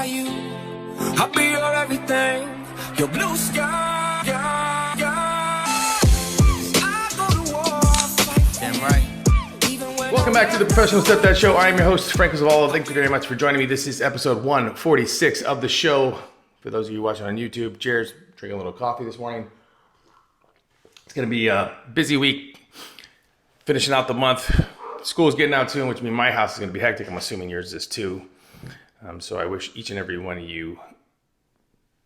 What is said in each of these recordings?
you. I'll be your everything, your blue sky. I go to war, I'll fight. Damn right. Welcome back to the Professional Stepdad Show. I am your host, Frank Zavala. Thank you very much for joining me. This is episode 146 of the show. For those of you watching on YouTube, cheers. Drinking a little coffee this morning. It's going to be a busy week. Finishing out the month. School's getting out soon, which means my house is going to be hectic. I'm assuming yours is too. So I wish each and every one of you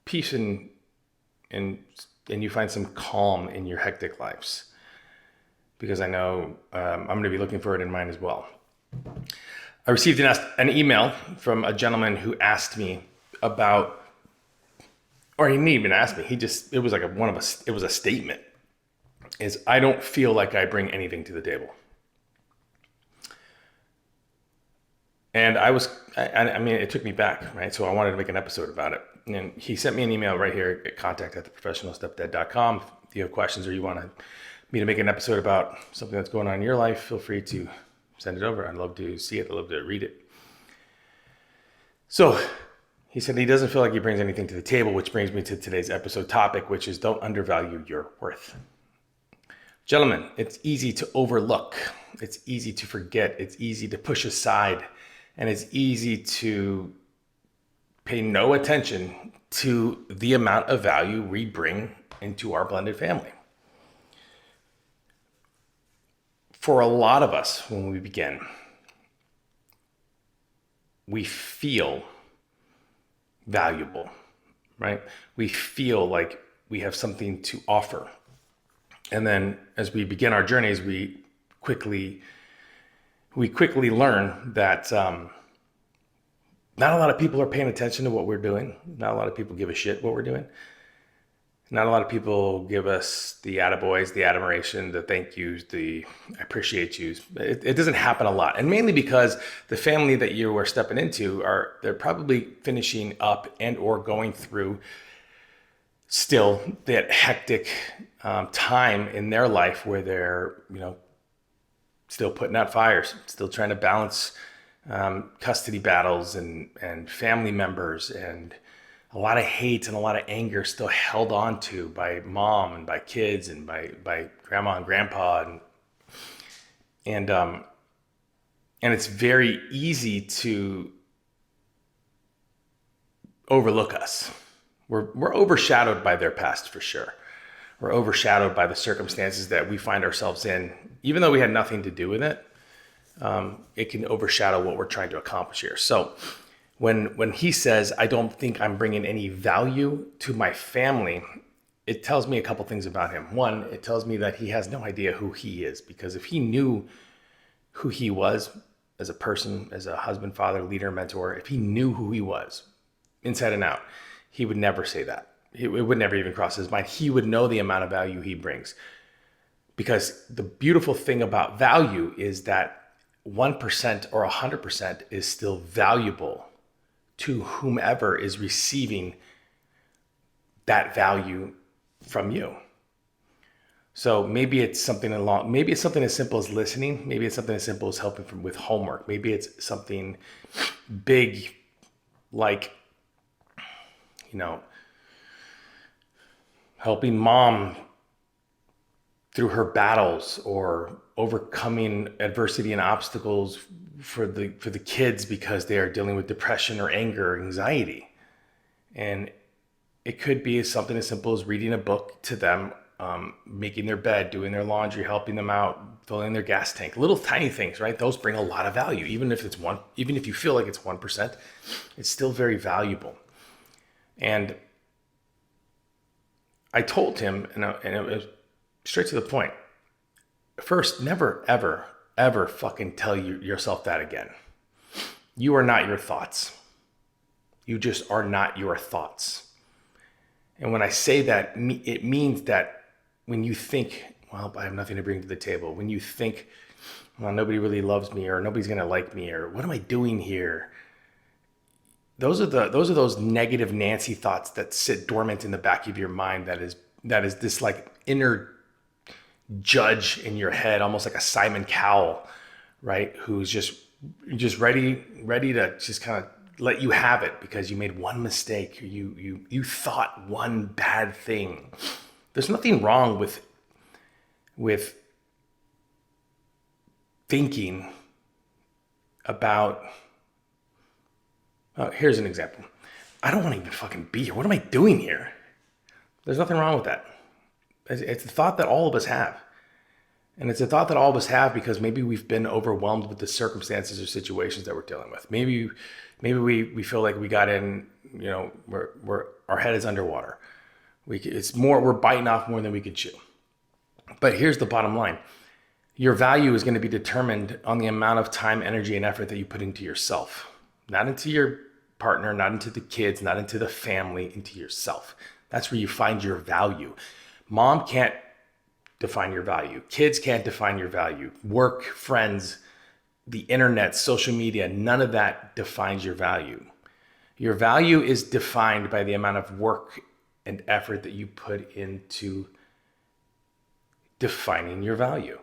peace and you find some calm in your hectic lives. Because I know I'm going to be looking for it in mine as well. I received an email from a gentleman who asked me about, or he didn't even ask me. It was like it was a statement. Is I don't feel like I bring anything to the table. And I mean, it took me back, right? So I wanted to make an episode about it. And he sent me an email right here at contact@theprofessionalstepdad.com. If you have questions or you want me to make an episode about something that's going on in your life, feel free to send it over. I'd love to see it. I'd love to read it. So he said he doesn't feel like he brings anything to the table, which brings me to today's episode topic, which is don't undervalue your worth. Gentlemen, it's easy to overlook. It's easy to forget. It's easy to push aside. And it's easy to pay no attention to the amount of value we bring into our blended family. For a lot of us, when we begin, we feel valuable, right? We feel like we have something to offer. And then as we begin our journeys, we quickly learn that not a lot of people are paying attention to what we're doing. Not a lot of people give a shit what we're doing. Not a lot of people give us the attaboys, the admiration, the thank yous, the I appreciate yous. It doesn't happen a lot. And mainly because the family that you are stepping into they're probably finishing up and or going through still that hectic time in their life where they're, still putting out fires, still trying to balance custody battles and family members and a lot of hate and a lot of anger still held on to by mom and by kids and by grandma and grandpa and it's very easy to overlook us. We're overshadowed by their past for sure. We're overshadowed by the circumstances that we find ourselves in, even though we had nothing to do with it. It can overshadow what we're trying to accomplish here. So when he says, I don't think I'm bringing any value to my family, it tells me a couple things about him. One, it tells me that he has no idea who he is, because if he knew who he was as a person, as a husband, father, leader, mentor, if he knew who he was inside and out, he would never say that. It would never even cross his mind. He would know the amount of value he brings. Because the beautiful thing about value is that 1% or 100% is still valuable to whomever is receiving that value from you. So maybe it's something as simple as listening. Maybe it's something as simple as helping with homework. Maybe it's something big like, helping mom through her battles or overcoming adversity and obstacles for the kids because they are dealing with depression or anger or anxiety. And it could be something as simple as reading a book to them, making their bed, doing their laundry, helping them out, filling their gas tank, little tiny things, right? Those bring a lot of value. Even if you feel like it's 1%, it's still very valuable. And I told him, and it was straight to the point. First, never, ever, ever fucking tell yourself that again. You are not your thoughts. You just are not your thoughts. And when I say that, it means that when you think, well, I have nothing to bring to the table. When you think, well, nobody really loves me, or nobody's going to like me, or what am I doing here? Those are those negative Nancy thoughts that sit dormant in the back of your mind. That is this like inner judge in your head, almost like a Simon Cowell, right? Who's just ready to just kind of let you have it because you made one mistake, or you thought one bad thing. There's nothing wrong with thinking about, here's an example. I don't want to even fucking be here. What am I doing here? There's nothing wrong with that. It's a thought that all of us have. And it's a thought that all of us have because maybe we've been overwhelmed with the circumstances or situations that we're dealing with. Maybe we feel like we got in, we're our head is underwater. We're biting off more than we could chew. But here's the bottom line. Your value is going to be determined on the amount of time, energy, and effort that you put into yourself. Not into your partner, not into the kids, not into the family, into yourself. That's where you find your value. Mom can't define your value. Kids can't define your value. Work, friends, the internet, social media, none of that defines your value. Your value is defined by the amount of work and effort that you put into defining your value.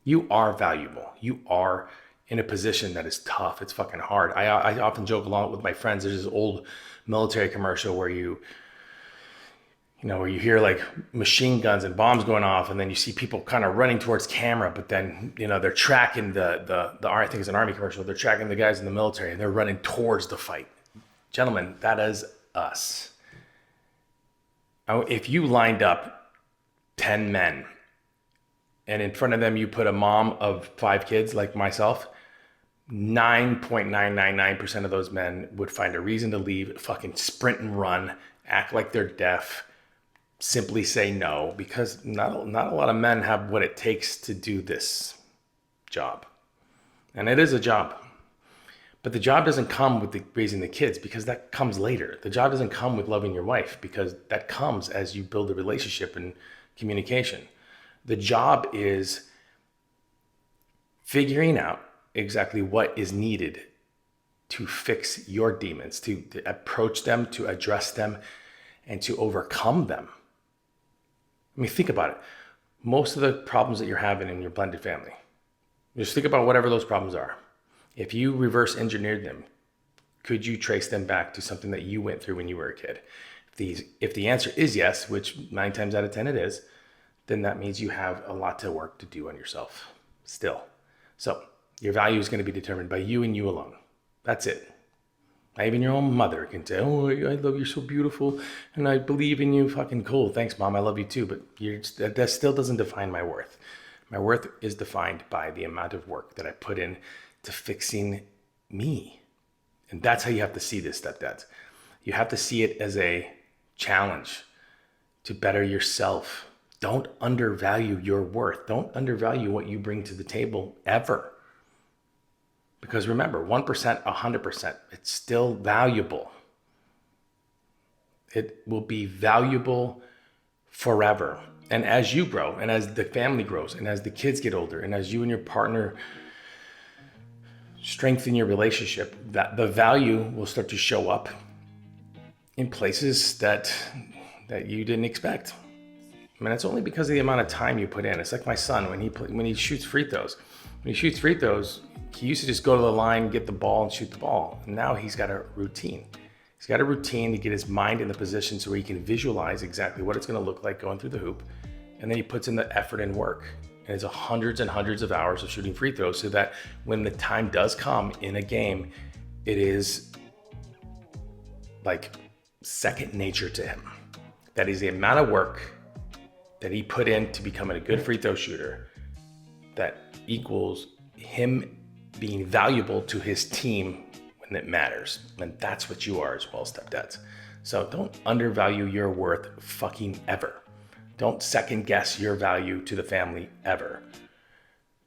You are valuable. You are in a position that is tough. It's fucking hard. I often joke along with my friends. There's this old military commercial where where you hear like machine guns and bombs going off, and then you see people kind of running towards camera, but then, they're tracking I think it's an army commercial. They're tracking the guys in the military and they're running towards the fight. Gentlemen, that is us. If you lined up 10 men and in front of them you put a mom of 5 kids like myself, 9.999% of those men would find a reason to leave, fucking sprint and run, act like they're deaf, simply say no, because not a lot of men have what it takes to do this job. And it is a job. But the job doesn't come with raising the kids, because that comes later. The job doesn't come with loving your wife, because that comes as you build a relationship and communication. The job is figuring out exactly what is needed to fix your demons, to approach them, to address them, and to overcome them. I mean, think about it. Most of the problems that you're having in your blended family, just think about whatever those problems are. If you reverse engineered them, could you trace them back to something that you went through when you were a kid? If the answer is yes, which 9 times out of 10 it is, then that means you have a lot of work to do on yourself still. So your value is going to be determined by you and you alone. That's it. Not even your own mother can say, oh, I love you, so beautiful, and I believe in you. Fucking cool. Thanks, Mom. I love you too. But that still doesn't define my worth. My worth is defined by the amount of work that I put in to fixing me. And that's how you have to see this, stepdads. You have to see it as a challenge to better yourself. Don't undervalue your worth. Don't undervalue what you bring to the table ever. Because remember, 1%, 100%, it's still valuable. It will be valuable forever. And as you grow, and as the family grows, and as the kids get older, and as you and your partner strengthen your relationship, that the value will start to show up in places that you didn't expect. I mean, it's only because of the amount of time you put in. It's like my son when he shoots free throws. When he shoots free throws, he used to just go to the line, get the ball, and shoot the ball. And now he's got a routine. He's got a routine to get his mind in the position so he can visualize exactly what it's going to look like going through the hoop. And then he puts in the effort and work. And it's hundreds and hundreds of hours of shooting free throws, so that when the time does come in a game, it is like second nature to him. That is the amount of work that he put in to becoming a good free throw shooter that equals him being valuable to his team when it matters. And that's what you are as well, stepdads. So don't undervalue your worth fucking ever. Don't second guess your value to the family ever,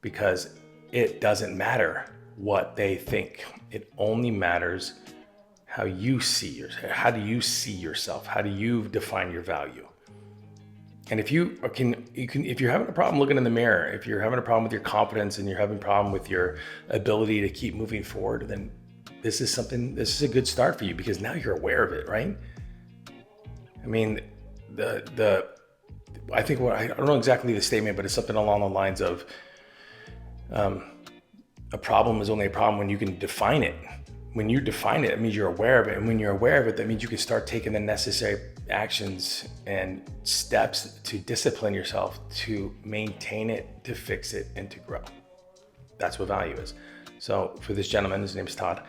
because it doesn't matter what they think. It only matters how you see yourself. How do you see yourself? How do you define your value? And if you can, if you're having a problem looking in the mirror, if you're having a problem with your confidence and you're having a problem with your ability to keep moving forward, then this is a good start for you, because now you're aware of it, right? I mean, I think I don't know exactly the statement, but it's something along the lines of a problem is only a problem when you can define it. when you define it, it means you're aware of it. And when you're aware of it, that means you can start taking the necessary actions and steps to discipline yourself, to maintain it, to fix it, and to grow. That's what value is. So for this gentleman, his name is Todd,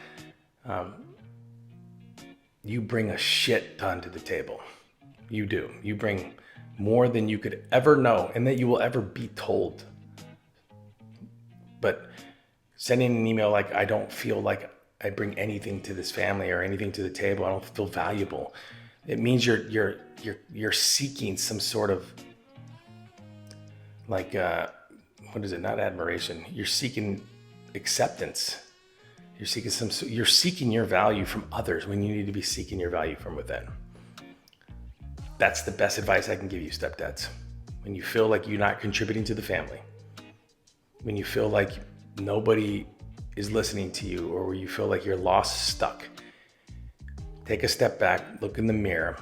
you bring a shit ton to the table. You do. You bring more than you could ever know and that you will ever be told. But sending an email like, I don't feel like I bring anything to this family or anything to the table, I don't feel valuable, it means you're seeking some sort of like what is it? Not admiration. You're seeking acceptance. You're seeking your value from others when you need to be seeking your value from within. That's the best advice I can give you, stepdads. When you feel like you're not contributing to the family, when you feel like nobody is listening to you, or where you feel like you're lost, stuck, take a step back, look in the mirror,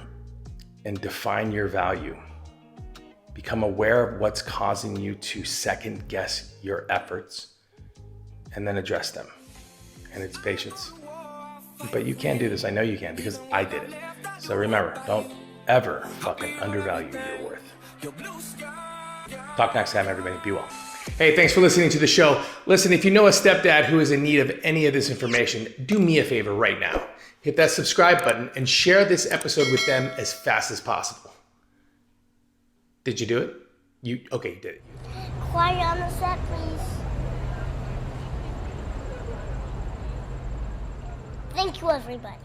and define your value. Become aware of what's causing you to second guess your efforts, and then address them. And it's patience. But you can do this. I know you can, because I did it. So remember, don't ever fucking undervalue your worth. Talk next time, everybody. Be well. Hey, thanks for listening to the show. Listen, if you know a stepdad who is in need of any of this information, do me a favor right now. Hit that subscribe button and share this episode with them as fast as possible. Did you do it? You did it. Quiet on the set, please. Thank you, everybody.